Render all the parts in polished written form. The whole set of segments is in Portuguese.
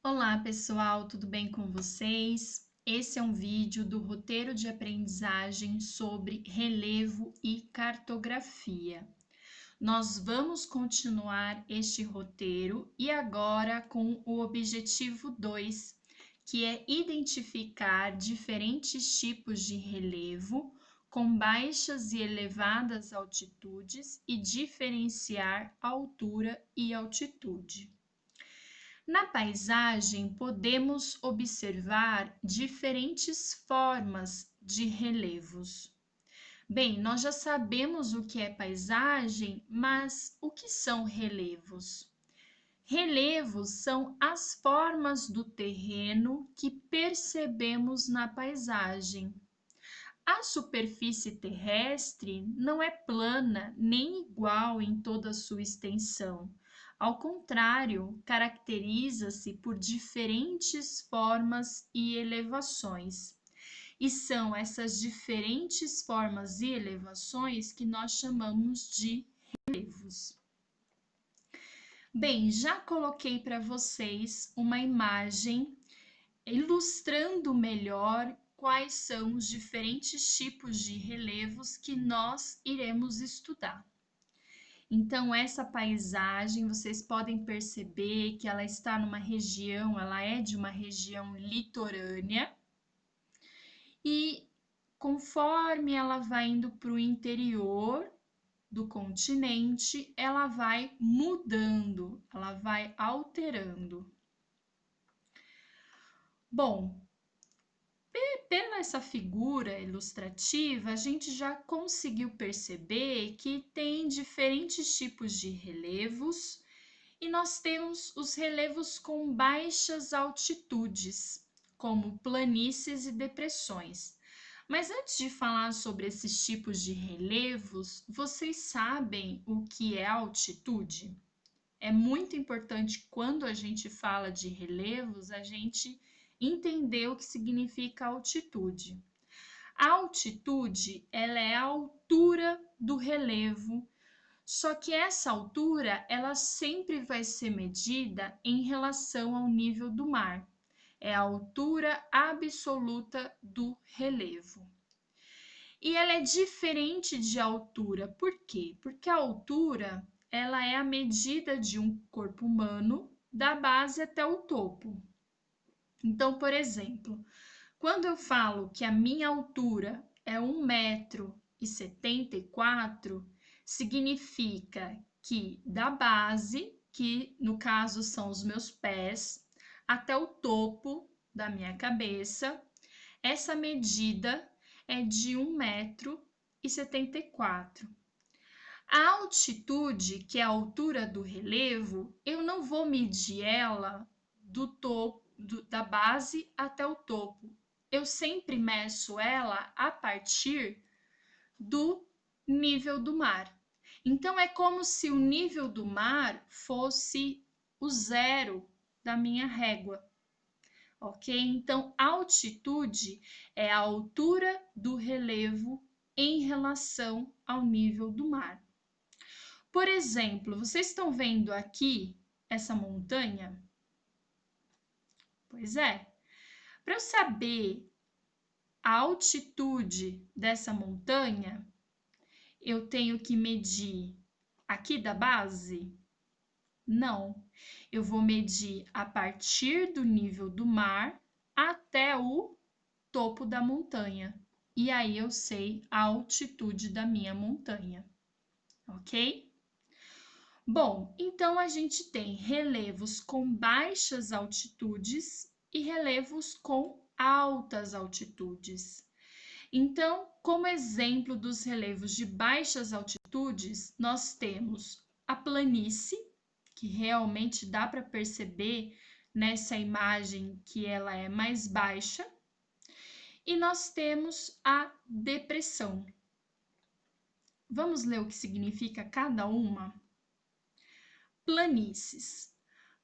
Olá, pessoal, tudo bem com vocês? Esse é um vídeo do roteiro de aprendizagem sobre relevo e cartografia. Nós vamos continuar este roteiro e agora com o objetivo 2, que é identificar diferentes tipos de relevo com baixas e elevadas altitudes e diferenciar altura e altitude. Na paisagem, podemos observar diferentes formas de relevos. Bem, nós já sabemos o que é paisagem, mas o que são relevos? Relevos são as formas do terreno que percebemos na paisagem. A superfície terrestre não é plana nem igual em toda a sua extensão. Ao contrário, caracteriza-se por diferentes formas e elevações. E são essas diferentes formas e elevações que nós chamamos de relevos. Bem, já coloquei para vocês uma imagem ilustrando melhor quais são os diferentes tipos de relevos que nós iremos estudar. Então, essa paisagem, vocês podem perceber que ela está numa região, ela é de uma região litorânea, e conforme ela vai indo para o interior do continente, ela vai mudando, ela vai alterando. Bom, pela essa figura ilustrativa, a gente já conseguiu perceber que tem diferentes tipos de relevos e nós temos os relevos com baixas altitudes, como planícies e depressões. Mas antes de falar sobre esses tipos de relevos, vocês sabem o que é altitude? É muito importante quando a gente fala de relevos, a gente entender o que significa altitude. A altitude, ela é a altura do relevo, só que essa altura, ela sempre vai ser medida em relação ao nível do mar. É a altura absoluta do relevo. E ela é diferente de altura. Por quê? Porque a altura, ela é a medida de um corpo humano da base até o topo. Então, por exemplo, quando eu falo que a minha altura é 1,74 m, significa que da base, que no caso são os meus pés, até o topo da minha cabeça, essa medida é de 1,74 m. A altitude, que é a altura do relevo, eu não vou medir ela do topo, da base até o topo. Eu sempre meço ela a partir do nível do mar. Então, é como se o nível do mar fosse o zero da minha régua, ok? Então, altitude é a altura do relevo em relação ao nível do mar. Por exemplo, vocês estão vendo aqui essa montanha? Pois é. Para eu saber a altitude dessa montanha, eu tenho que medir aqui da base? Não. Eu vou medir a partir do nível do mar até o topo da montanha. E aí eu sei a altitude da minha montanha, ok? Bom, então a gente tem relevos com baixas altitudes e relevos com altas altitudes. Então, como exemplo dos relevos de baixas altitudes, nós temos a planície, que realmente dá para perceber nessa imagem que ela é mais baixa, e nós temos a depressão. Vamos ler o que significa cada uma? Planícies.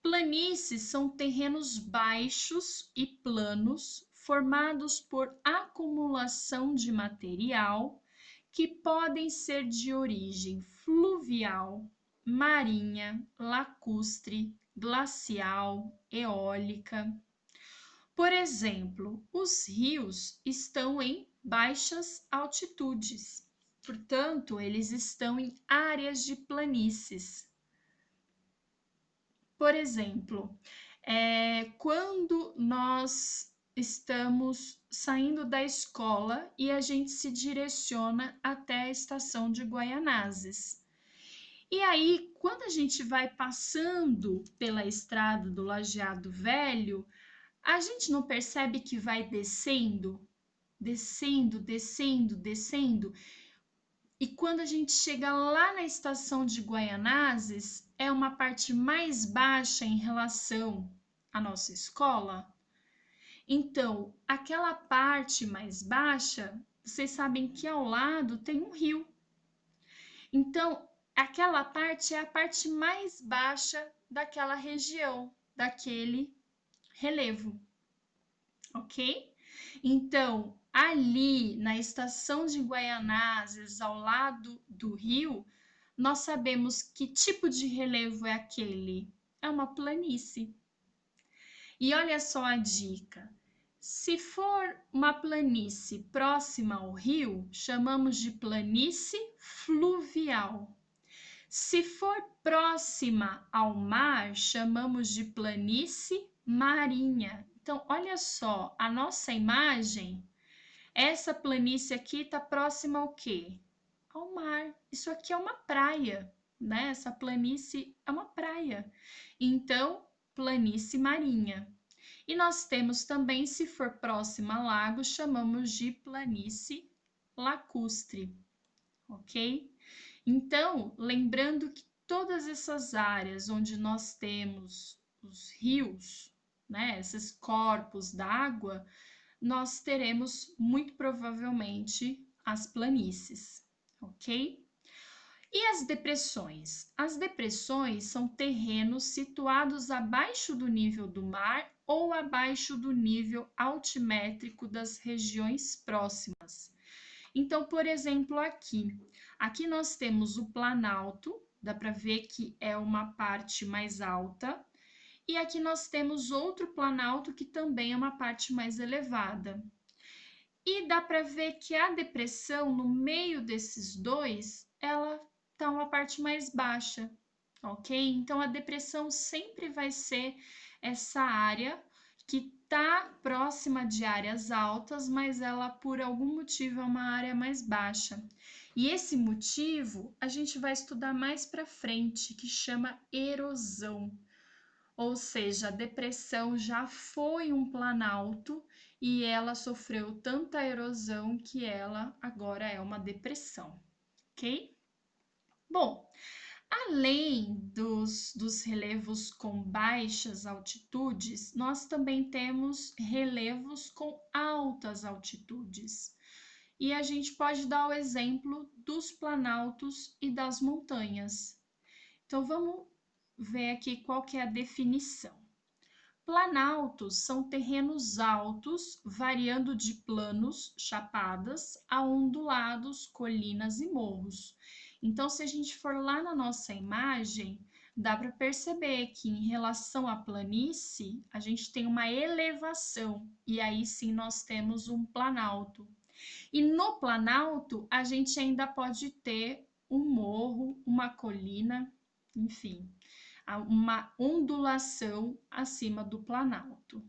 Planícies são terrenos baixos e planos formados por acumulação de material que podem ser de origem fluvial, marinha, lacustre, glacial, eólica. Por exemplo, os rios estão em baixas altitudes, portanto, eles estão em áreas de planícies. Por exemplo, quando nós estamos saindo da escola e a gente se direciona até a estação de Guaianazes. E aí, quando a gente vai passando pela estrada do Lajeado Velho, a gente não percebe que vai descendo, descendo, descendo, descendo. E quando a gente chega lá na estação de Guaianazes, é uma parte mais baixa em relação à nossa escola. Então, aquela parte mais baixa, vocês sabem que ao lado tem um rio. Então, aquela parte é a parte mais baixa daquela região, daquele relevo, ok? Então, ali na estação de Guaianazes, ao lado do rio, nós sabemos que tipo de relevo é aquele. É uma planície. E olha só a dica. Se for uma planície próxima ao rio, chamamos de planície fluvial. Se for próxima ao mar, chamamos de planície marinha. Então, olha só, a nossa imagem, essa planície aqui está próxima ao quê? Ao mar. Isso aqui é uma praia, né? Essa planície é uma praia. Então, planície marinha. E nós temos também, se for próxima a lago, chamamos de planície lacustre, ok? Então, lembrando que todas essas áreas onde nós temos os rios, né, esses corpos d'água, nós teremos muito provavelmente as planícies, ok? E as depressões? As depressões são terrenos situados abaixo do nível do mar ou abaixo do nível altimétrico das regiões próximas. Então, por exemplo, aqui nós temos o Planalto, dá para ver que é uma parte mais alta, e aqui nós temos outro Planalto que também é uma parte mais elevada. E dá para ver que a depressão no meio desses dois, ela tá uma parte mais baixa, ok? Então a depressão sempre vai ser essa área que está próxima de áreas altas, mas ela por algum motivo é uma área mais baixa. E esse motivo a gente vai estudar mais para frente, que chama erosão. Ou seja, a depressão já foi um planalto e ela sofreu tanta erosão que ela agora é uma depressão, ok? Bom, além dos relevos com baixas altitudes, nós também temos relevos com altas altitudes. E a gente pode dar o exemplo dos planaltos e das montanhas. Então, vamos ver aqui qual que é a definição. Planaltos são terrenos altos, variando de planos, chapadas, a ondulados, colinas e morros. Então, se a gente for lá na nossa imagem, dá para perceber que em relação à planície, a gente tem uma elevação, e aí sim nós temos um planalto. E no planalto, a gente ainda pode ter um morro, uma colina, enfim, uma ondulação acima do planalto.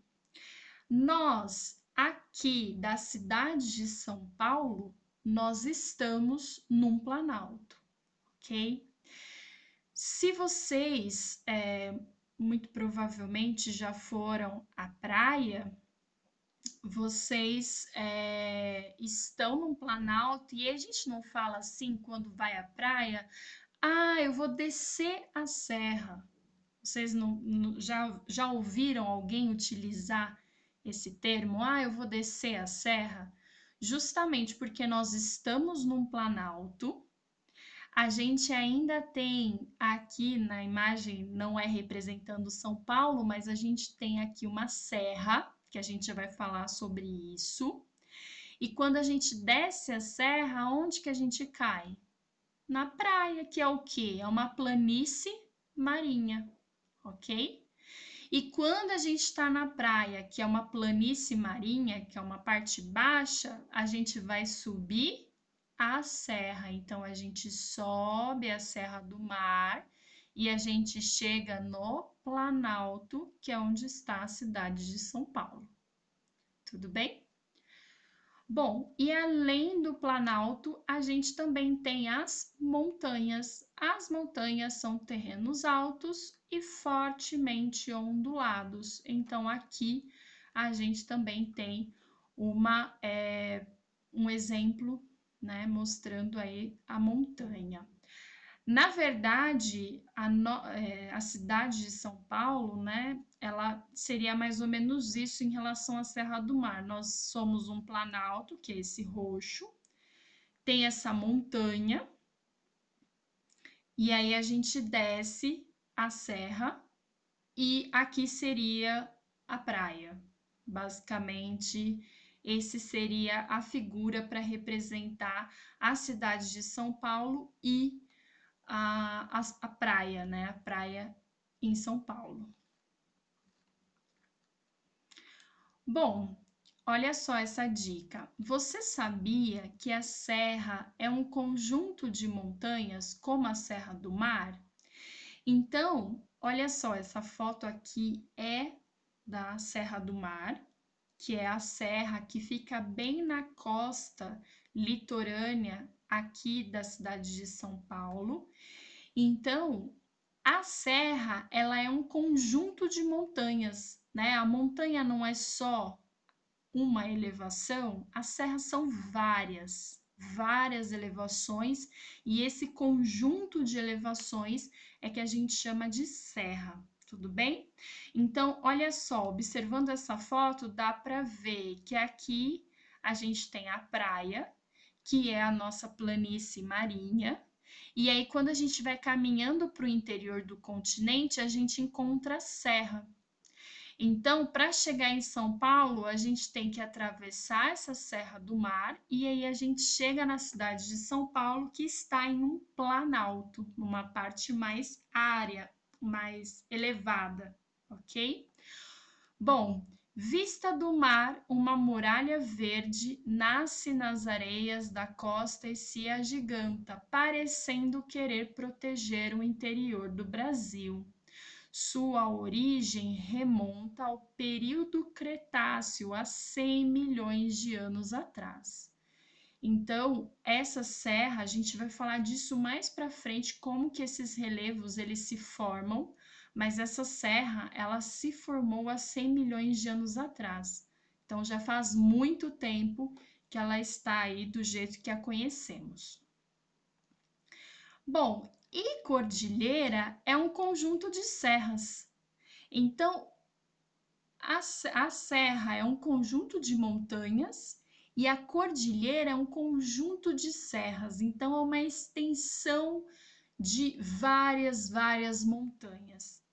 Nós, aqui da cidade de São Paulo, nós estamos num planalto, ok? Se vocês, muito provavelmente já foram à praia, vocês estão num planalto e a gente não fala assim quando vai à praia, eu vou descer a serra. Vocês já ouviram alguém utilizar esse termo? Eu vou descer a serra? Justamente porque nós estamos num planalto, a gente ainda tem aqui na imagem, não é representando São Paulo, mas a gente tem aqui uma serra, que a gente já vai falar sobre isso. E quando a gente desce a serra, onde que a gente cai? Na praia, que é o quê? É uma planície marinha, ok? E quando a gente está na praia, que é uma planície marinha, que é uma parte baixa, a gente vai subir a serra. Então, a gente sobe a Serra do Mar e a gente chega no Planalto, que é onde está a cidade de São Paulo. Tudo bem? Bom, e além do Planalto, a gente também tem as montanhas. As montanhas são terrenos altos e fortemente ondulados. Então, aqui a gente também tem um exemplo, né, mostrando aí a montanha. Na verdade, a cidade de São Paulo, né, ela seria mais ou menos isso em relação à Serra do Mar. Nós somos um planalto, que é esse roxo, tem essa montanha, e aí a gente desce a serra, e aqui seria a praia. Basicamente, esse seria a figura para representar a cidade de São Paulo e a praia, né? A praia em São Paulo. Bom, olha só essa dica. Você sabia que a serra é um conjunto de montanhas, como a Serra do Mar? Então, olha só, essa foto aqui é da Serra do Mar, que é a serra que fica bem na costa litorânea aqui da cidade de São Paulo. Então, a serra, ela é um conjunto de montanhas, né? A montanha não é só uma elevação, as serras são várias elevações, e esse conjunto de elevações é que a gente chama de serra, tudo bem? Então, olha só, observando essa foto, dá para ver que aqui a gente tem a praia, que é a nossa planície marinha, e aí, quando a gente vai caminhando para o interior do continente, a gente encontra a serra. Então, para chegar em São Paulo, a gente tem que atravessar essa Serra do Mar e aí a gente chega na cidade de São Paulo, que está em um planalto, numa parte mais área, mais elevada, ok? Bom, vista do mar, uma muralha verde nasce nas areias da costa e se agiganta, parecendo querer proteger o interior do Brasil. Sua origem remonta ao período Cretáceo, há 100 milhões de anos atrás. Então, essa serra, a gente vai falar disso mais para frente, como que esses relevos eles se formam, mas essa serra, ela se formou há 100 milhões de anos atrás. Então, já faz muito tempo que ela está aí do jeito que a conhecemos. Bom, e cordilheira é um conjunto de serras. Então, a serra é um conjunto de montanhas e a cordilheira é um conjunto de serras. Então, é uma extensão de várias montanhas.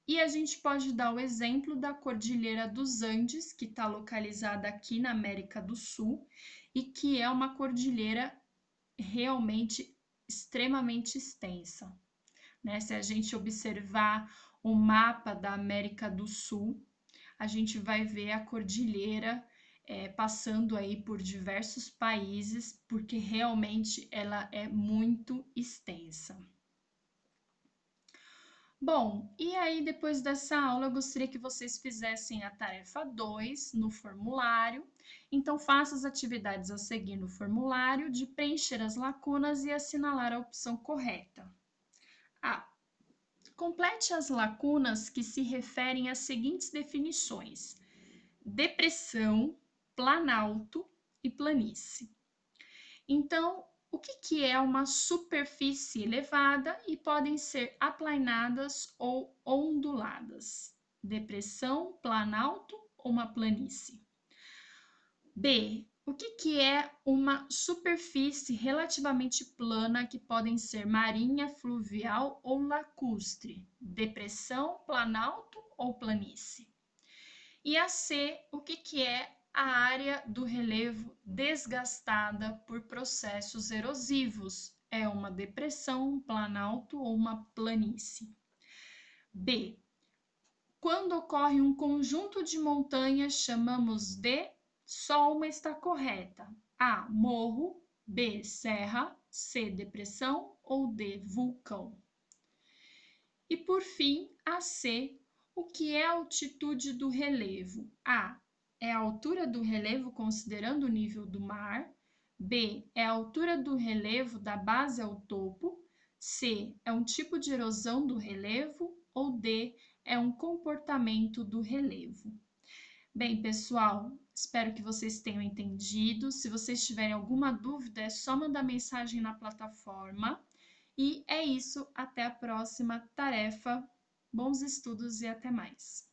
E a gente pode dar o exemplo da Cordilheira dos Andes, que está localizada aqui na América do Sul e que é uma cordilheira realmente extremamente extensa, né? Se a gente observar o mapa da América do Sul, a gente vai ver a cordilheira passando aí por diversos países, porque realmente ela é muito extensa. Bom, e aí depois dessa aula eu gostaria que vocês fizessem a tarefa 2 no formulário. Então faça as atividades a seguir no formulário de preencher as lacunas e assinalar a opção correta. A. Complete as lacunas que se referem às seguintes definições: depressão, planalto e planície. Então, o que é uma superfície elevada e podem ser aplainadas ou onduladas? Depressão, planalto ou uma planície? B. O que é uma superfície relativamente plana que podem ser marinha, fluvial ou lacustre? Depressão, planalto ou planície? E a C. O que é a área do relevo desgastada por processos erosivos? É uma depressão, um planalto ou uma planície? B. Quando ocorre um conjunto de montanhas, chamamos de... Só uma está correta. A, morro, B, serra, C, depressão ou D, vulcão. E por fim, a C, o que é a altitude do relevo? A, é a altura do relevo considerando o nível do mar. B, é a altura do relevo da base ao topo. C, é um tipo de erosão do relevo. Ou D, é um comportamento do relevo. Bem, pessoal, espero que vocês tenham entendido. Se vocês tiverem alguma dúvida, é só mandar mensagem na plataforma. E é isso, até a próxima tarefa. Bons estudos e até mais!